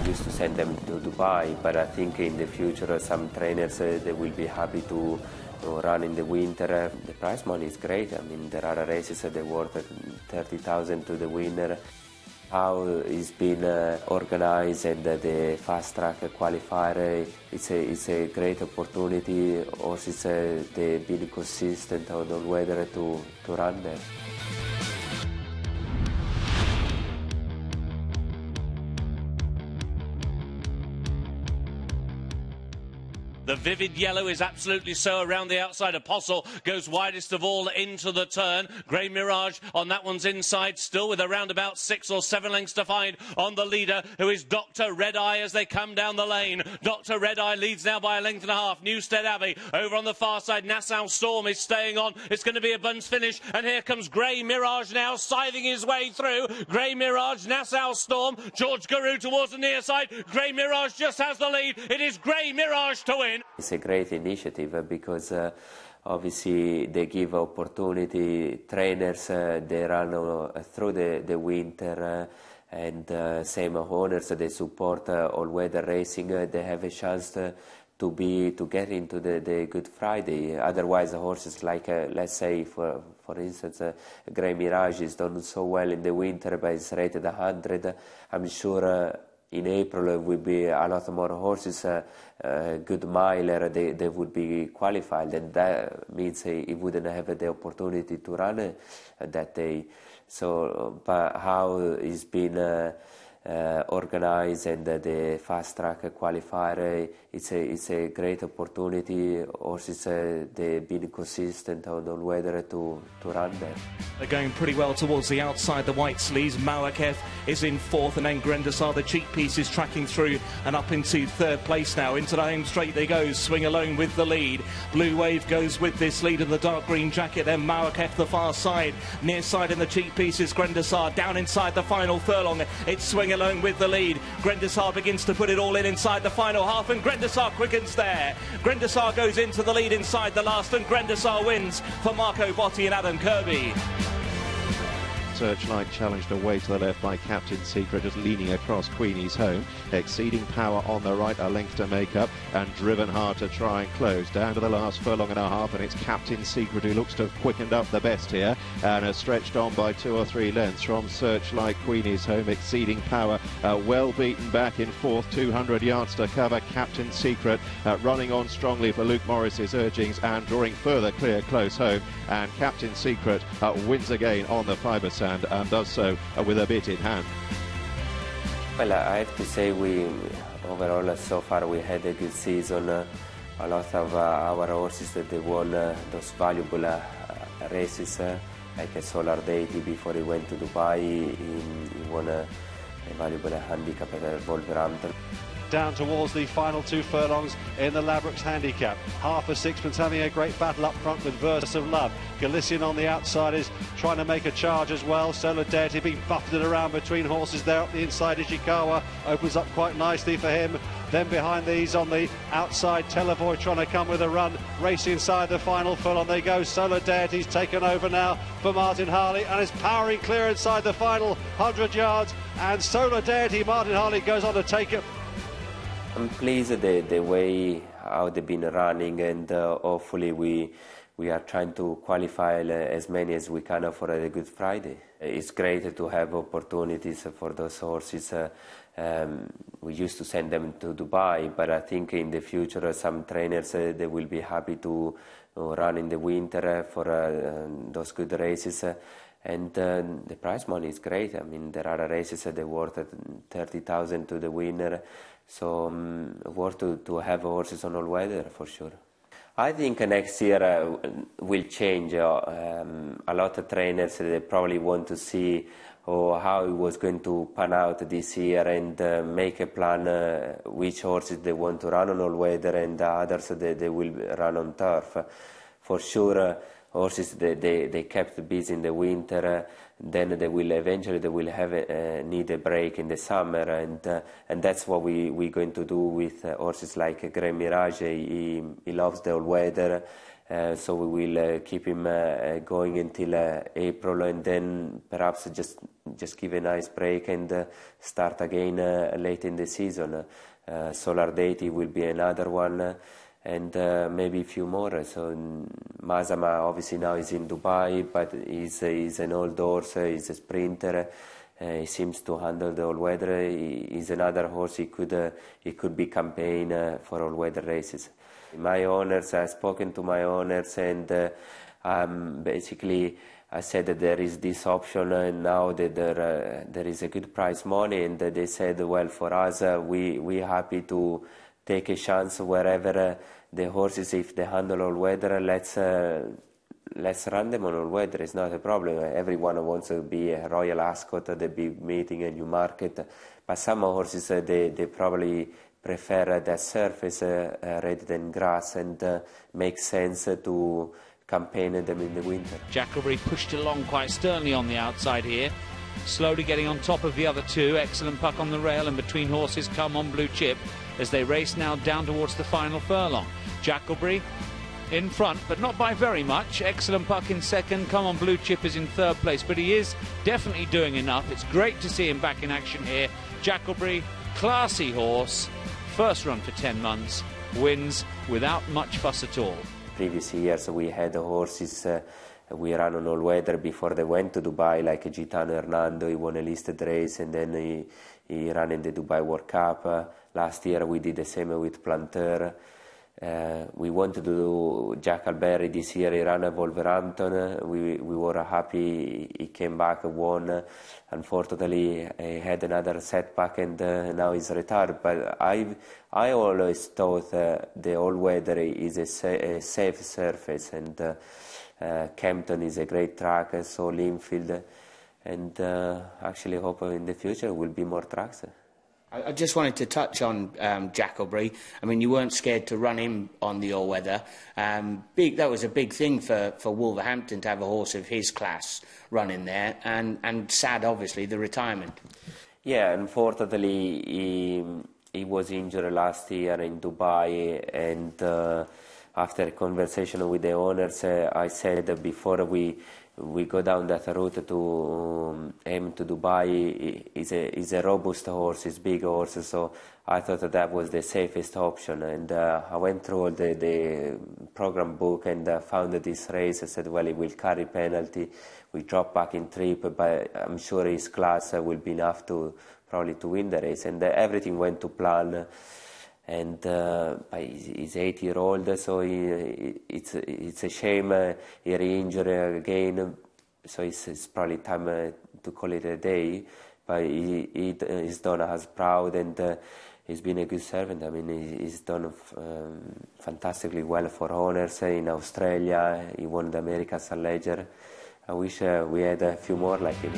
used to send them to Dubai, but I think in the future some trainers they will be happy to run in the winter. The prize money is great. I mean, there are races that are worth 30,000 to the winner. How it's been organized and the fast track qualifier, it's a great opportunity. Also, they've been consistent on the weather to run there. The vivid yellow is absolutely so around the outside. Apostle goes widest of all into the turn. Grey Mirage on that one's inside, still with around about 6 or 7 lengths to find on the leader, who is Dr. Red Eye as they come down the lane. Dr. Red Eye leads now by a length and a half. Newstead Abbey over on the far side. Nassau Storm is staying on. It's going to be a Bun's finish, and here comes Grey Mirage now, scything his way through. Grey Mirage, Nassau Storm, George Garou towards the near side. Grey Mirage just has the lead. It is Grey Mirage to win. It's a great initiative because obviously they give opportunity, trainers, they run through the winter and same owners, they support all-weather racing, they have a chance to get into the Good Friday. Otherwise horses like, let's say for instance, Grey Mirage is done so well in the winter but it's rated 100, I'm sure in April there will be a lot more horses, good miler, they would be qualified, and that means he wouldn't have the opportunity to run that day. So, but how it's been organized and the fast track qualifier, it's a great opportunity. Horses they've been consistent on the weather to run there. They're going pretty well towards the outside, the white sleeves. Mawakef is in 4th, and then Grendesar, the cheek piece, is tracking through and up into 3rd place now. Into the home straight they go, Swing Alone with the lead. Blue Wave goes with this lead in the dark green jacket, then Mawakef the far side. Near side in the cheek piece is Grendesar. Down inside the final furlong, it's Swing Alone with the lead. Grendesar begins to put it all in inside the final half, and Grendesar quickens there. Grendesar goes into the lead inside the last, and Grendesar wins for Marco Botti and Adam Kirby. Searchlight challenged away to the left by Captain Secret, just leaning across Queenie's Home. Exceeding Power on the right, a length to make up, and Driven Hard to try and close. Down to the last furlong and a half, and it's Captain Secret who looks to have quickened up the best here, and has stretched on by 2 or 3 lengths from Searchlight, Queenie's Home. Exceeding Power well beaten back in 4th, 200 yards to cover. Captain Secret running on strongly for Luke Morris's urgings and drawing further clear close home, and Captain Secret wins again on the fibre sand and does so with a bit in hand. Well, I have to say overall so far we had a good season. A lot of our horses that they won those valuable races, like a Solar Deity before he went to Dubai, he won a valuable handicap at Wolverhampton. Down towards the final 2 furlongs in the Ladbrokes handicap. Half a sixpence having a great battle up front with Verse of Love. Galician on the outside is trying to make a charge as well. Solar Deity being buffeted around between horses there up the inside. Ishikawa opens up quite nicely for him. Then behind these on the outside, Televoy trying to come with a run. Racing inside the final furlong they go. Solar Deity's taken over now for Martin Harley and is powering clear inside the final 100 yards. And Solar Deity, Martin Harley goes on to take it. I'm pleased the way how they've been running, and hopefully we are trying to qualify as many as we can for a Good Friday. It's great to have opportunities for those horses. We used to send them to Dubai, but I think in the future some trainers they will be happy to run in the winter for those good races. And the prize money is great. I mean, there are races that are worth 30,000 to the winner. So worth to have horses on all weather for sure. I think next year will change. A lot of trainers they probably want to see how it was going to pan out this year and make a plan which horses they want to run on all weather and others they will run on turf. For sure, horses they kept busy in the winter. Then they will eventually have need a break in the summer, and that's what we're going to do with horses like Grey Mirage. He loves the all weather, So we will keep him going until April, and then perhaps just give a nice break and start again late in the season. Solar Deity will be another one, and maybe a few more. So Mazama obviously now is in Dubai, but he's an old horse, he's a sprinter. He seems to handle the all-weather. He's another horse he could be campaign for all-weather races. My owners, I've spoken to my owners, and basically I said that there is this option, and now that there is a good prize money, and they said, well, for us, we're happy to take a chance wherever the horses, if they handle all weather, let's run them on all weather. It's not a problem. Everyone wants to be a Royal Ascot at the big meeting in Newmarket, but some horses they probably prefer the surface rather than grass, and makes sense to campaign them in the winter. Jackalbury pushed along quite sternly on the outside here, slowly getting on top of the other two. Excellent Puck on the rail, and between horses Come On Blue Chip as they race now down towards the final furlong. Jackalbury in front, but not by very much. Excellent Puck in second. Come On Blue Chip is in third place, but he is definitely doing enough. It's great to see him back in action here. Jackalbury, classy horse, first run for 10 months, wins without much fuss at all. Previous years we had horses we ran on all weather before they went to Dubai, like Gitano Hernando. He won a listed race, and then he ran in the Dubai World Cup. Last year we did the same with Planteur. We wanted to do Jackalbury this year. He ran at Wolverhampton. We were happy he came back, won. Unfortunately, he had another setback, and now he's retired. But I always thought the all-weather is a safe surface, and Kempton is a great track, so Linfield, and actually hope in the future will be more tracks. I just wanted to touch on Jackalbury. I mean, you weren't scared to run him on the all-weather. That was a big thing for Wolverhampton to have a horse of his class running there, and sad, obviously, the retirement. Yeah, unfortunately, he was injured last year in Dubai, and after a conversation with the owners, I said that before we go down that route to aim to Dubai, is a robust horse, is big horse, so I thought that was the safest option. And I went through all the program book and found this race. I said, well, he will carry penalty. We drop back in trip, but I'm sure his class will be enough to probably to win the race. And everything went to plan. And he's 8-year-old, so it's a shame he re-injured again. So it's probably time to call it a day. But he's done us proud, and he's been a good servant. I mean, he's done fantastically well for owners in Australia. He won the America's Leger. I wish we had a few more like him.